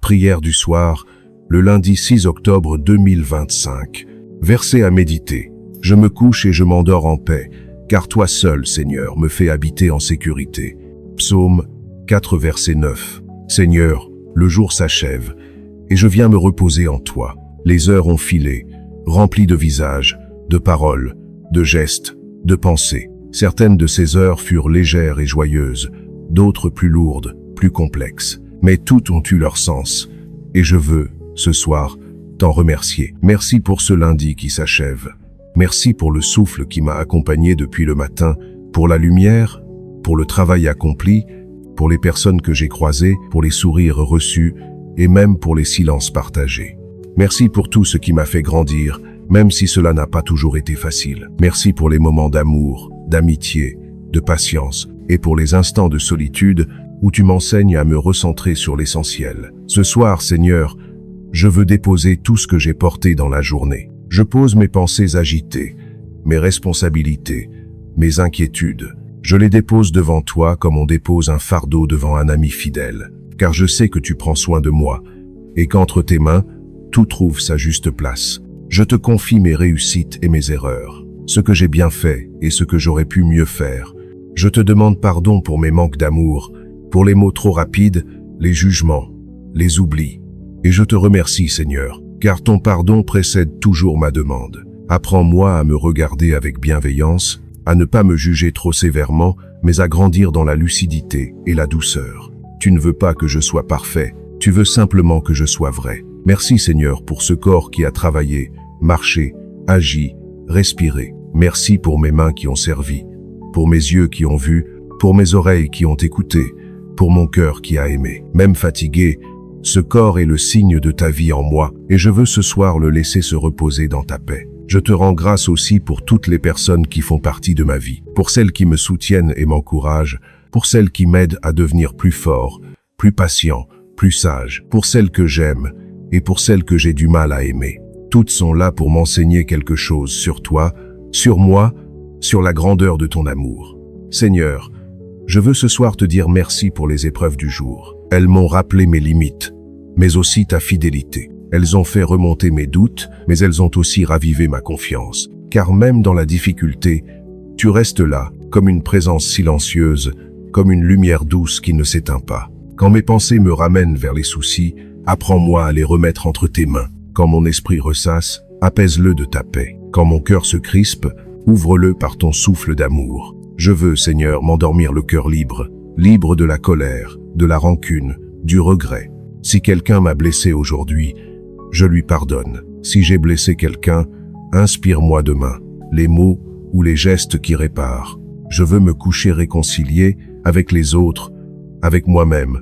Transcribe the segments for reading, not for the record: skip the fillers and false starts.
Prière du soir, le lundi 6 octobre 2025. Verset à méditer. Je me couche et je m'endors en paix, car toi seul, Seigneur, me fais habiter en sécurité. Psaume 4, verset 9. Seigneur, le jour s'achève, et je viens me reposer en toi. Les heures ont filé, remplies de visages, de paroles, de gestes, de pensées. Certaines de ces heures furent légères et joyeuses, d'autres plus lourdes, plus complexes. Mais toutes ont eu leur sens, et je veux, ce soir, t'en remercier. Merci pour ce lundi qui s'achève. Merci pour le souffle qui m'a accompagné depuis le matin, pour la lumière, pour le travail accompli, pour les personnes que j'ai croisées, pour les sourires reçus, et même pour les silences partagés. Merci pour tout ce qui m'a fait grandir, même si cela n'a pas toujours été facile. Merci pour les moments d'amour, d'amitié, de patience, et pour les instants de solitude où tu m'enseignes à me recentrer sur l'essentiel. Ce soir, Seigneur, je veux déposer tout ce que j'ai porté dans la journée. Je pose mes pensées agitées, mes responsabilités, mes inquiétudes. Je les dépose devant toi comme on dépose un fardeau devant un ami fidèle, car je sais que tu prends soin de moi, et qu'entre tes mains, tout trouve sa juste place. Je te confie mes réussites et mes erreurs, ce que j'ai bien fait et ce que j'aurais pu mieux faire. Je te demande pardon pour mes manques d'amour, pour les mots trop rapides, les jugements, les oublis. Et je te remercie, Seigneur, car ton pardon précède toujours ma demande. Apprends-moi à me regarder avec bienveillance, à ne pas me juger trop sévèrement, mais à grandir dans la lucidité et la douceur. Tu ne veux pas que je sois parfait, tu veux simplement que je sois vrai. Merci, Seigneur, pour ce corps qui a travaillé, marché, agi, respiré. Merci pour mes mains qui ont servi, pour mes yeux qui ont vu, pour mes oreilles qui ont écouté, pour mon cœur qui a aimé. Même fatigué, ce corps est le signe de ta vie en moi, et je veux ce soir le laisser se reposer dans ta paix. Je te rends grâce aussi pour toutes les personnes qui font partie de ma vie, pour celles qui me soutiennent et m'encouragent, pour celles qui m'aident à devenir plus fort, plus patient, plus sage, pour celles que j'aime et pour celles que j'ai du mal à aimer. Toutes sont là pour m'enseigner quelque chose sur toi, sur moi, sur la grandeur de ton amour. Seigneur, je veux ce soir te dire merci pour les épreuves du jour. Elles m'ont rappelé mes limites, mais aussi ta fidélité. Elles ont fait remonter mes doutes, mais elles ont aussi ravivé ma confiance. Car même dans la difficulté, tu restes là, comme une présence silencieuse, comme une lumière douce qui ne s'éteint pas. Quand mes pensées me ramènent vers les soucis, apprends-moi à les remettre entre tes mains. Quand mon esprit ressasse, apaise-le de ta paix. Quand mon cœur se crispe, ouvre-le par ton souffle d'amour. Je veux, Seigneur, m'endormir le cœur libre, libre de la colère, de la rancune, du regret. Si quelqu'un m'a blessé aujourd'hui, je lui pardonne. Si j'ai blessé quelqu'un, inspire-moi demain les mots ou les gestes qui réparent. Je veux me coucher réconcilié avec les autres, avec moi-même,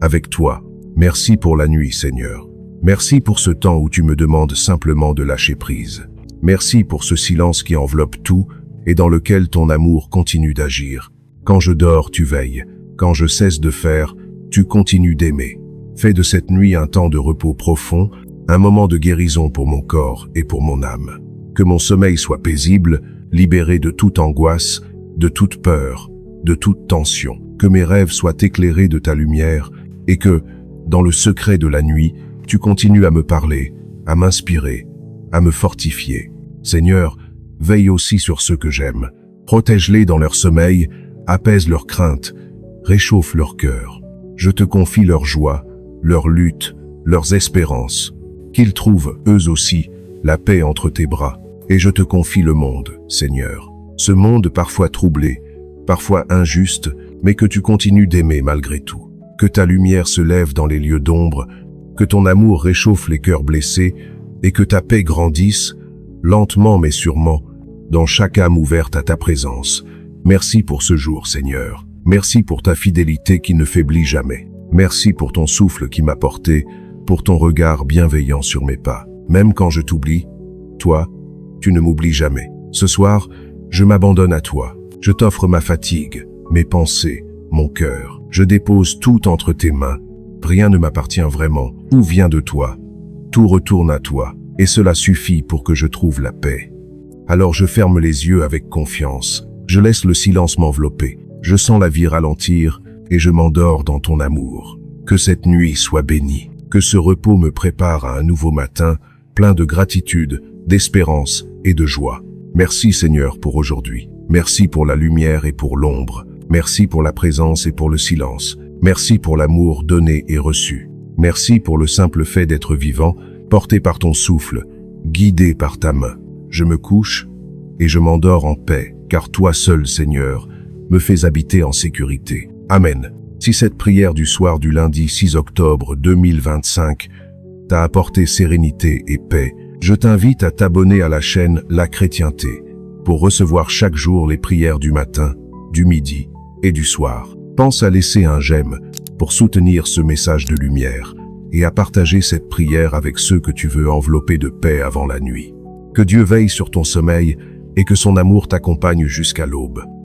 avec toi. Merci pour la nuit, Seigneur. Merci pour ce temps où tu me demandes simplement de lâcher prise. Merci pour ce silence qui enveloppe tout et dans lequel ton amour continue d'agir. Quand je dors, tu veilles. Quand je cesse de faire, tu continues d'aimer. Fais de cette nuit un temps de repos profond, un moment de guérison pour mon corps et pour mon âme. Que mon sommeil soit paisible, libéré de toute angoisse, de toute peur, de toute tension. Que mes rêves soient éclairés de ta lumière et que, dans le secret de la nuit, tu continues à me parler, à m'inspirer, à me fortifier. Seigneur, veille aussi sur ceux que j'aime. Protège-les dans leur sommeil, apaise leurs craintes, réchauffe leur cœur. Je te confie leur joie, leur lutte, leurs espérances. Qu'ils trouvent, eux aussi, la paix entre tes bras. Et je te confie le monde, Seigneur. Ce monde parfois troublé, parfois injuste, mais que tu continues d'aimer malgré tout. Que ta lumière se lève dans les lieux d'ombre, que ton amour réchauffe les cœurs blessés, et que ta paix grandisse, lentement mais sûrement, dans chaque âme ouverte à ta présence. Merci pour ce jour, Seigneur. Merci pour ta fidélité qui ne faiblit jamais. Merci pour ton souffle qui m'a porté, pour ton regard bienveillant sur mes pas. Même quand je t'oublie, toi, tu ne m'oublies jamais. Ce soir, je m'abandonne à toi. Je t'offre ma fatigue, mes pensées, mon cœur. Je dépose tout entre tes mains. Rien ne m'appartient vraiment. Tout vient de toi. Tout retourne à toi. Et cela suffit pour que je trouve la paix. Alors je ferme les yeux avec confiance. Je laisse le silence m'envelopper. Je sens la vie ralentir et je m'endors dans ton amour. Que cette nuit soit bénie. Que ce repos me prépare à un nouveau matin, plein de gratitude, d'espérance et de joie. Merci Seigneur pour aujourd'hui. Merci pour la lumière et pour l'ombre. Merci pour la présence et pour le silence. Merci pour l'amour donné et reçu. Merci pour le simple fait d'être vivant, porté par ton souffle, guidé par ta main. Je me couche et je m'endors en paix, car toi seul, Seigneur, me fais habiter en sécurité. Amen. Si cette prière du soir du lundi 6 octobre 2025 t'a apporté sérénité et paix, je t'invite à t'abonner à la chaîne La Chrétienté pour recevoir chaque jour les prières du matin, du midi et du soir. Pense à laisser un j'aime pour soutenir ce message de lumière et à partager cette prière avec ceux que tu veux envelopper de paix avant la nuit. Que Dieu veille sur ton sommeil et que son amour t'accompagne jusqu'à l'aube.